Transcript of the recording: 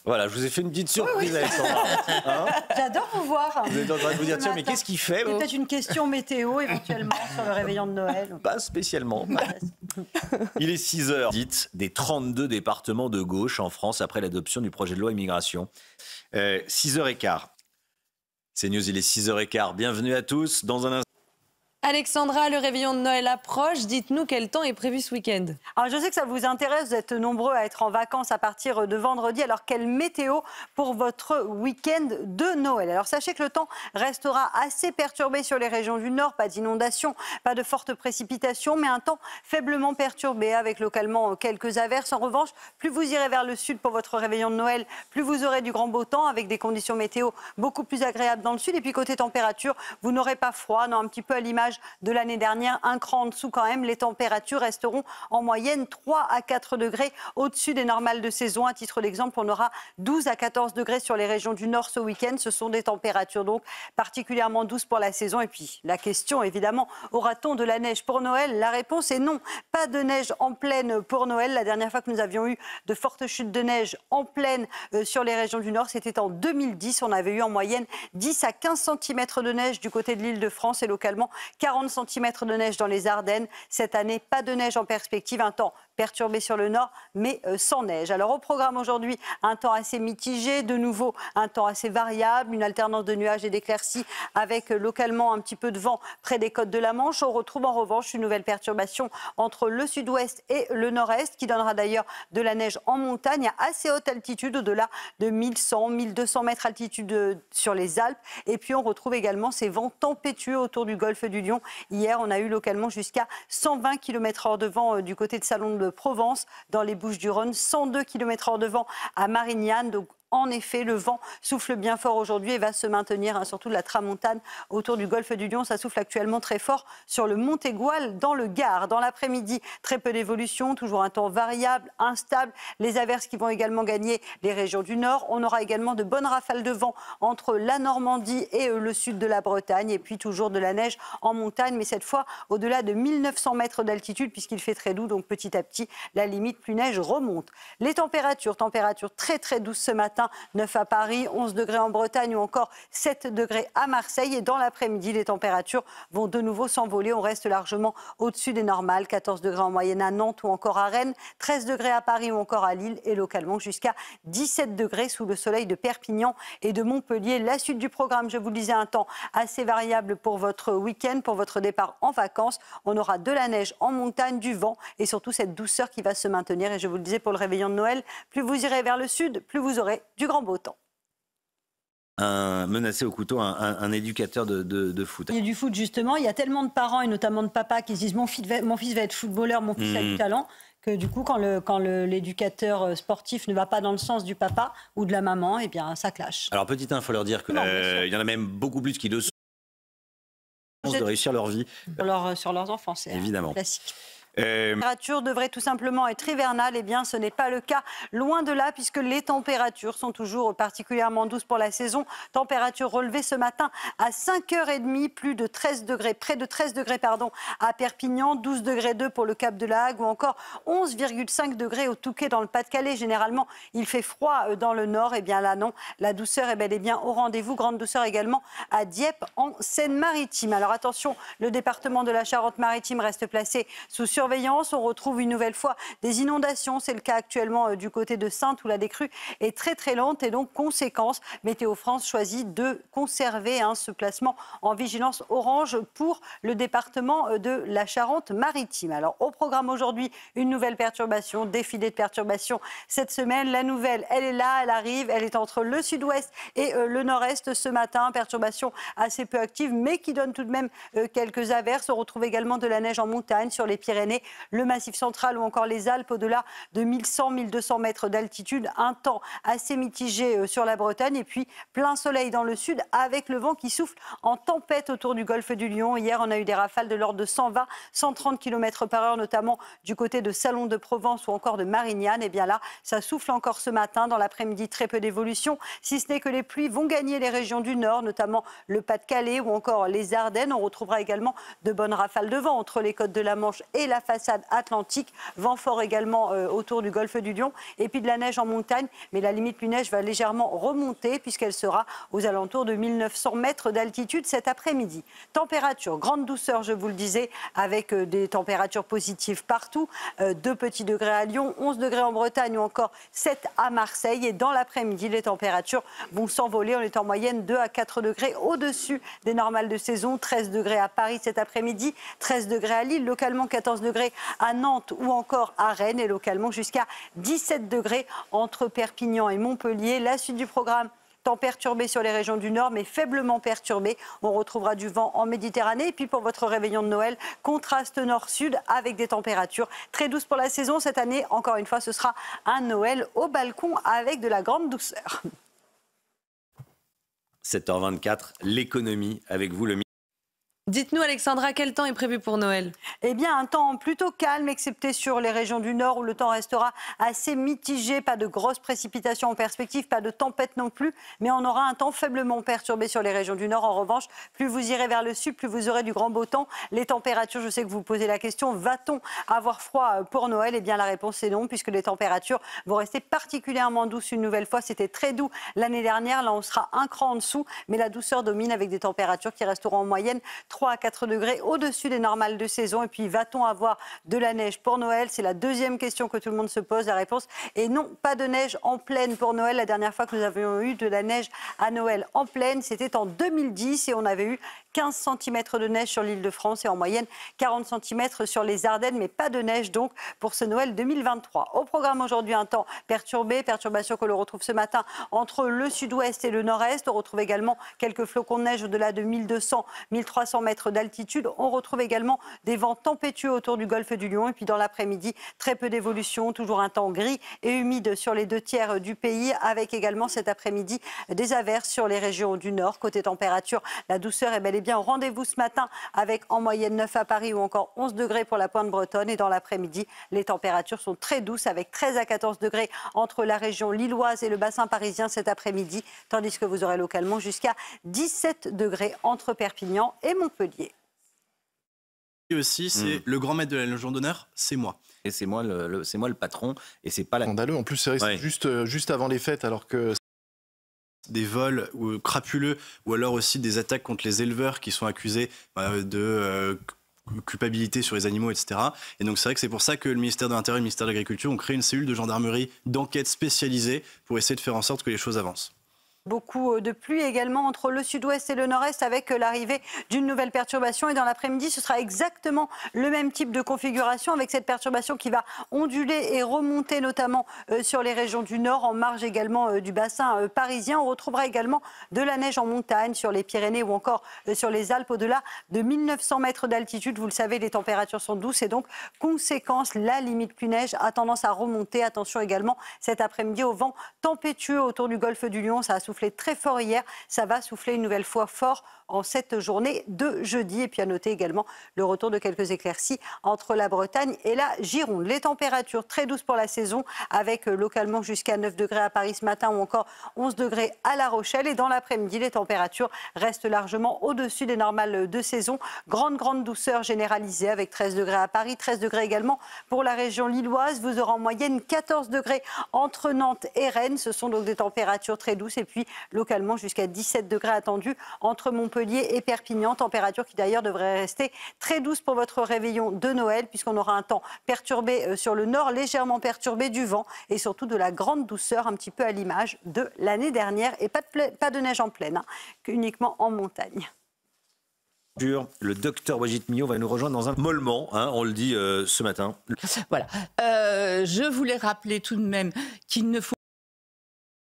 Voilà, je vous ai fait une petite surprise, Alexandra. Hein, j'adore vous voir. vous êtes en train de vous dire, tiens, mais qu'est-ce qu'il fait? Peut-être une question météo, éventuellement, sur le réveillon de Noël. Pas spécialement. Il est 6h. Dites des 32 départements de gauche en France après l'adoption du projet de loi immigration. 6h15. C'est News, il est 6h15. Bienvenue à tous. Dans un instant. Alexandra, le réveillon de Noël approche. Dites-nous quel temps est prévu ce week-end. Alors je sais que ça vous intéresse, vous êtes nombreux à être en vacances à partir de vendredi. Alors quelle météo pour votre week-end de Noël? Alors sachez que le temps restera assez perturbé sur les régions du nord. Pas d'inondations, pas de fortes précipitations, mais un temps faiblement perturbé avec localement quelques averses. En revanche, plus vous irez vers le sud pour votre réveillon de Noël, plus vous aurez du grand beau temps avec des conditions météo beaucoup plus agréables dans le sud. Et puis côté température, vous n'aurez pas froid, non, un petit peu à l'image de l'année dernière, un cran en dessous quand même. Les températures resteront en moyenne 3 à 4 degrés au-dessus des normales de saison. À titre d'exemple, on aura 12 à 14 degrés sur les régions du nord ce week-end. Ce sont des températures donc particulièrement douces pour la saison. Et puis la question évidemment, aura-t-on de la neige pour Noël? La réponse est non. Pas de neige en pleine pour Noël. La dernière fois que nous avions eu de fortes chutes de neige en pleine sur les régions du nord, c'était en 2010. On avait eu en moyenne 10 à 15 cm de neige du côté de l'Île-de-France et localement 40 cm de neige dans les Ardennes. Cette année, pas de neige en perspective, un temps perturbé sur le nord, mais sans neige. Alors au programme aujourd'hui, un temps assez mitigé, de nouveau un temps assez variable, une alternance de nuages et d'éclaircies avec localement un petit peu de vent près des côtes de la Manche. On retrouve en revanche une nouvelle perturbation entre le sud-ouest et le nord-est qui donnera d'ailleurs de la neige en montagne à assez haute altitude, au-delà de 1100, 1200 mètres altitude sur les Alpes. Et puis on retrouve également ces vents tempétueux autour du golfe du Lion. Hier, on a eu localement jusqu'à 120 km/h de vent du côté de Salon de Provence, dans les Bouches-du-Rhône, 102 km/h de vent à Marignane. Donc, en effet, le vent souffle bien fort aujourd'hui et va se maintenir, surtout de la tramontane autour du golfe du Lion. Ça souffle actuellement très fort sur le Montégoal dans le Gard. Dans l'après-midi, très peu d'évolution, toujours un temps variable, instable. Les averses qui vont également gagner les régions du nord. On aura également de bonnes rafales de vent entre la Normandie et le sud de la Bretagne. Et puis toujours de la neige en montagne, mais cette fois au-delà de 1900 mètres d'altitude puisqu'il fait très doux. Donc petit à petit, la limite plus neige remonte. Les températures très très douces ce matin. 9 à Paris, 11 degrés en Bretagne ou encore 7 degrés à Marseille. Et dans l'après-midi, les températures vont de nouveau s'envoler. On reste largement au-dessus des normales. 14 degrés en moyenne à Nantes ou encore à Rennes, 13 degrés à Paris ou encore à Lille et localement jusqu'à 17 degrés sous le soleil de Perpignan et de Montpellier. La suite du programme, je vous le disais, un temps assez variable pour votre week-end, pour votre départ en vacances. On aura de la neige en montagne, du vent et surtout cette douceur qui va se maintenir. Et je vous le disais, pour le réveillon de Noël, plus vous irez vers le sud, plus vous aurez du grand beau temps. Un menacé au couteau, un éducateur de foot. Il y a du foot justement, il y a tellement de parents et notamment de papas qui se disent mon fils va être footballeur, mon fils a du talent, que du coup quand l'éducateur sportif ne va pas dans le sens du papa ou de la maman, eh bien ça clash. Alors petite info, faut leur dire qu'il y en a même beaucoup plus qui le sont de réussir leur vie. Sur leurs enfants, c'est évidemment classique. La température devrait tout simplement être hivernale. Eh bien, ce n'est pas le cas, loin de là, puisque les températures sont toujours particulièrement douces pour la saison. Température relevée ce matin à 5h30, plus de 13 degrés, près de 13 degrés à Perpignan, 12 degrés 2 pour le Cap de la Hague ou encore 11,5 degrés au Touquet dans le Pas-de-Calais. Généralement, il fait froid dans le nord. Eh bien là, non, la douceur est bel et bien au rendez-vous. Grande douceur également à Dieppe, en Seine-Maritime. Alors attention, le département de la Charente-Maritime reste placé sous surveillance. On retrouve une nouvelle fois des inondations. C'est le cas actuellement du côté de Saintes où la décrue est très très lente et donc conséquence, Météo France choisit de conserver ce placement en vigilance orange pour le département de la Charente-Maritime. Alors au programme aujourd'hui, une nouvelle perturbation, défilé de perturbations cette semaine. La nouvelle, elle est là, elle arrive, elle est entre le sud-ouest et le nord-est ce matin. Perturbation assez peu active mais qui donne tout de même quelques averses. On retrouve également de la neige en montagne sur les Pyrénées, le Massif central ou encore les Alpes au-delà de 1100-1200 mètres d'altitude. Un temps assez mitigé sur la Bretagne et puis plein soleil dans le sud avec le vent qui souffle en tempête autour du golfe du Lion. Hier, on a eu des rafales de l'ordre de 120-130 km/h, notamment du côté de Salon de Provence ou encore de Marignane. Et bien là, ça souffle encore ce matin. Dans l'après-midi, très peu d'évolution, si ce n'est que les pluies vont gagner les régions du nord, notamment le Pas-de-Calais ou encore les Ardennes. On retrouvera également de bonnes rafales de vent entre les côtes de la Manche et la façade atlantique. Vent fort également autour du golfe du Lion. Et puis de la neige en montagne. Mais la limite pluie-neige va légèrement remonter puisqu'elle sera aux alentours de 1900 mètres d'altitude cet après-midi. Température, grande douceur, je vous le disais, avec des températures positives partout. 2 petits degrés à Lyon, 11 degrés en Bretagne ou encore 7 à Marseille. Et dans l'après-midi, les températures vont s'envoler. On est en moyenne 2 à 4 degrés au-dessus des normales de saison. 13 degrés à Paris cet après-midi, 13 degrés à Lille, localement 14 degrés à Nantes ou encore à Rennes et localement jusqu'à 17 degrés entre Perpignan et Montpellier. La suite du programme. Temps perturbé sur les régions du nord, mais faiblement perturbé. On retrouvera du vent en Méditerranée. Et puis pour votre réveillon de Noël, contraste nord-sud avec des températures très douces pour la saison. Cette année, encore une fois, ce sera un Noël au balcon avec de la grande douceur. 7h24, l'économie avec vous, le Dites-nous, Alexandra, quel temps est prévu pour Noël? Eh bien, un temps plutôt calme, excepté sur les régions du nord où le temps restera assez mitigé. Pas de grosses précipitations en perspective, pas de tempête non plus. Mais on aura un temps faiblement perturbé sur les régions du nord. En revanche, plus vous irez vers le sud, plus vous aurez du grand beau temps. Les températures, je sais que vous vous posez la question, va-t-on avoir froid pour Noël? Eh bien, la réponse est non, puisque les températures vont rester particulièrement douces une nouvelle fois. C'était très doux l'année dernière. Là, on sera un cran en dessous. Mais la douceur domine avec des températures qui resteront en moyenne 3 à 4 degrés au-dessus des normales de saison. Et puis, va-t-on avoir de la neige pour Noël? C'est la deuxième question que tout le monde se pose. La réponse est non, pas de neige en pleine pour Noël. La dernière fois que nous avions eu de la neige à Noël en pleine, c'était en 2010 et on avait eu 15 cm de neige sur l'Île-de-France et en moyenne 40 cm sur les Ardennes, mais pas de neige donc pour ce Noël 2023. Au programme aujourd'hui, un temps perturbé, perturbation que l'on retrouve ce matin entre le sud-ouest et le nord-est. On retrouve également quelques flocons de neige au-delà de 1200-1300 mètres d'altitude. On retrouve également des vents tempétueux autour du golfe du Lion. Et puis dans l'après-midi, très peu d'évolution, toujours un temps gris et humide sur les 2 tiers du pays, avec également cet après-midi des averses sur les régions du nord. Côté température, la douceur est bel et bien au rendez-vous ce matin, avec en moyenne 9 à Paris ou encore 11 degrés pour la pointe bretonne. Et dans l'après-midi, les températures sont très douces, avec 13 à 14 degrés entre la région lilloise et le bassin parisien cet après-midi, tandis que vous aurez localement jusqu'à 17 degrés entre Perpignan et Montpellier. Et aussi, c'est le grand maître de la Légion d'honneur, c'est moi. Et c'est moi le patron, et c'est pas la... Scandaleux. En plus, c'est vrai que c'est juste avant les fêtes, alors que... Des vols crapuleux, ou alors aussi des attaques contre les éleveurs qui sont accusés de culpabilité sur les animaux, etc. Et donc c'est vrai que c'est pour ça que le ministère de l'Intérieur et le ministère de l'Agriculture ont créé une cellule de gendarmerie d'enquête spécialisée pour essayer de faire en sorte que les choses avancent. Beaucoup de pluie également entre le sud-ouest et le nord-est avec l'arrivée d'une nouvelle perturbation. Et dans l'après-midi, ce sera exactement le même type de configuration avec cette perturbation qui va onduler et remonter notamment sur les régions du nord, en marge également du bassin parisien. On retrouvera également de la neige en montagne sur les Pyrénées ou encore sur les Alpes au-delà de 1900 mètres d'altitude. Vous le savez, les températures sont douces et donc, conséquence, la limite pluie-neige a tendance à remonter. Attention également cet après-midi au vent tempétueux autour du golfe du Lion. Ça a soufflé très fort hier, ça va souffler une nouvelle fois fort en cette journée de jeudi. Et puis à noter également le retour de quelques éclaircies entre la Bretagne et la Gironde. Les températures très douces pour la saison, avec localement jusqu'à 9 degrés à Paris ce matin ou encore 11 degrés à La Rochelle. Et dans l'après-midi, les températures restent largement au-dessus des normales de saison. Grande douceur généralisée avec 13 degrés à Paris, 13 degrés également pour la région lilloise. Vous aurez en moyenne 14 degrés entre Nantes et Rennes. Ce sont donc des températures très douces. Et puis localement jusqu'à 17 degrés attendus entre Montpellier et Perpignan. Température qui d'ailleurs devrait rester très douce pour votre réveillon de Noël, puisqu'on aura un temps perturbé sur le nord, légèrement perturbé, du vent et surtout de la grande douceur, un petit peu à l'image de l'année dernière. Et pas de neige en plaine, uniquement en montagne. Le docteur Wajid Millot va nous rejoindre dans un mollement, on le dit ce matin. Voilà. Je voulais rappeler tout de même qu'il ne faut